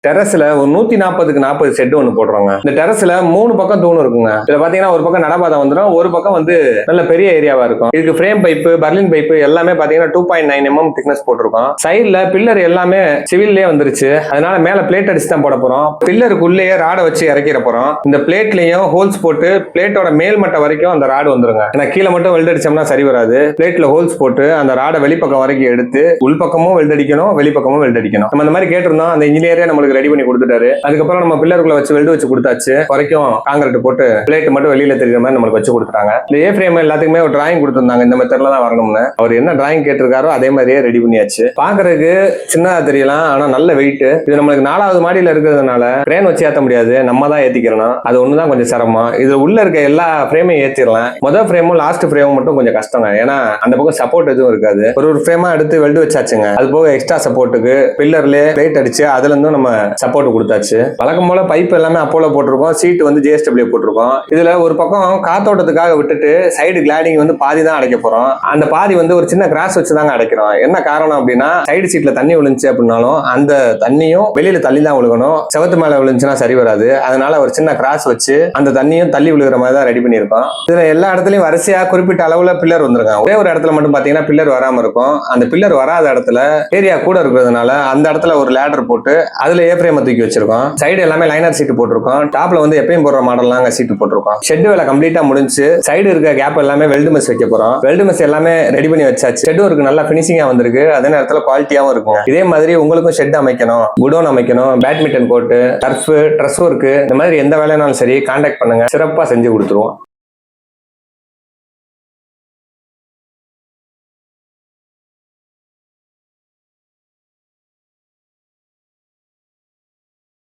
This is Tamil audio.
டெரஸ்ல ஒரு 140க்கு 40 செட் ஒன்று போடுறோங்க. இந்த டெரஸ்ல 3 பக்கம் தூண் இருக்குங்க. இதுல பாத்தீங்கன்னா ஒரு பக்கம் நடபாதை வந்துடும், ஒரு பக்கம் வந்து நல்ல பெரிய ஏரியாவா இருக்கும். இதுக்கு ஃப்ரேம் பைப்பு, பர்லின் பைப்பு எல்லாமே பாத்தீங்கன்னா 2.9 mm திக்னஸ் போட்டிருக்கோம். சைட்ல பில்லர் எல்லாமே சிவில்லே வந்துருச்சு. அதனால மேல பிளேட் அடிச்சு தான் போட போறோம். பில்லருக்குள்ளேயே ராடை வச்சு இறக்கிற போறோம். இந்த பிளேட்லயும் ஹோல்ஸ் போட்டு பிளேட்டோட மேல் மட்டம் வரைக்கும் அந்த ராடு வந்துருங்க. ஏன்னா கீழே மட்டும் வெல்ட் அடிச்சோம்னா சரி வராது. பிளேட்ல ஹோல்ஸ் போட்டு அந்த ராடை வெளிப்பக்கம் வரைக்கும் எடுத்து உள்பக்கமும் வெல்ட் அடிக்கணும், வெளிப்பக்கமும் வெல்ட் அடிக்கணும். நம்ம இந்த மாதிரி கேட்டிருந்தோம், அந்த இன்ஜினியரே நம்மளுக்கு ரெடி பண்ணி கொடுத்துட்டாரு. அதுக்கப்புறம் நம்ம பில்லருக்குள்ள வச்சு வெல்டு வச்சு கொடுத்தாச்சு. வரைக்கும் காங்கிரீட் போட்டு பிளேட் மட்டும் வெளியில தெரியுற மாதிரி நம்மளுக்கு வச்சு கொடுத்துட்டாங்க. இந்த ஏ ஃப்ரேம் எல்லாத்துக்குமே ஒரு டிராயிங் கொடுத்திருந்தாங்க, இந்த மெத்தட்ல தான் வரணும்னு. அவர் என்ன டிராயிங் கேட்டிருக்காரோ அதே மாதிரியே ரெடி பண்ணியாச்சு. பாக்குறதுக்கு சின்னதா தெரியலாம், ஆனா நல்ல வெயிட். இது நம்மளுக்கு 4வது மாடியில இருக்கிறதுனால கிரேன் வச்சு ஏத்த முடியாது, நம்ம தான் ஏத்திக்கிறணும். அது ஒண்ணுதான் கொஞ்சம் சிரமம். இது உள்ள இருக்க எல்லா ஃப்ரேமையும் ஏத்திடலாம். முதல் ஃப்ரேமும் லாஸ்ட் ஃப்ரேமும் மட்டும் கொஞ்சம் கஷ்டங்க. ஏன்னா அந்த பக்கம் சப்போர்ட் எதுவும் இருக்காது. ஒரு ஃப்ரேமா எடுத்து வெல்டு வச்சாச்சுங்க. அது போக எக்ஸ்ட்ரா சப்போர்ட்டுக்கு பில்லர்ல பிளேட் அடிச்சு அதுல இருந்தும் நம்ம சப்போர்ட் கொடுத்தாச்சு. வழக்கம் போல பைப் எல்லாமே அப்போலோ போட்டிருக்கோம், சீட் வந்து ஜேஎஸ்டபிள்யூ போட்டிருக்கோம். இதுல ஒரு பக்கம் காத்தோட்டத்துக்காக விட்டுட்டு சைடு கிளாடிங் வந்து பாதி தான் அடைக்க போறோம். அந்த பாதி வந்து ஒரு சின்ன கிராஸ் வச்சு தாங்க அடைக்கிறோம். என்ன காரணம் அப்படின்னா சைடு சீட்ல தண்ணி விழுந்துச்சு அப்படின்னாலும் அந்த தண்ணியும் வெளியில தள்ளி தான் விழுகணும். செவத்து மேல விழுந்துச்சுன்னா சரி வராது. அதனால ஒரு சின்ன கிராஸ் வச்சு அந்த தண்ணியும் தள்ளி விழுகிற மாதிரி தான் ரெடி பண்ணியிருக்கோம். இதுல எல்லா இடத்துலயும் வரிசையா குறிப்பிட்ட அளவுல பில்லர் வந்துருக்காங்க. ஒரே ஒரு இடத்துல மட்டும் பாத்தீங்கன்னா பில்லர் வராம இருக்கும். அந்த பில்லர் வராத இடத்துல ஏரியா கூட இருக்கிறதுனால அந்த இடத்துல ஒரு லேடர் போட்டு அதுல ஏ ஃப்ரேம் தூக்கி வச்சிருக்கோம். சைடு எல்லாமே லைனர் சீட் போட்டிருக்கோம். டாப்ல வந்து எப்பயும் போடுற மாடல்லாம் சீட் போட்டிருக்கோம். ஷெட் வேலை கம்ப்ளீட்டா முடிஞ்சு சைடு இருக்க கேப் எல்லாமே வெல்டு மெஸ் வைக்க போறோம். வெல்டு மெஸ் எல்லாமே ரெடி பண்ணி வச்சாச்சு. ஷெட் ஒர்க் நல்லா பினிஷிங்கா வந்திருக்கு. அதே நேரத்துல குவாலிட்டியாவும் இருக்குங்க. இதே மாதிரி உங்களுக்கும் ஷெட் அமைக்கணும், குடோன் அமைக்கணும், badminton court, turf, dress work, இந்த மாதிரி எந்த வேலைனாலும் சரி கான்டாக்ட் பண்ணுங்க, சிறப்பா செஞ்சு கொடுத்துருவோம்.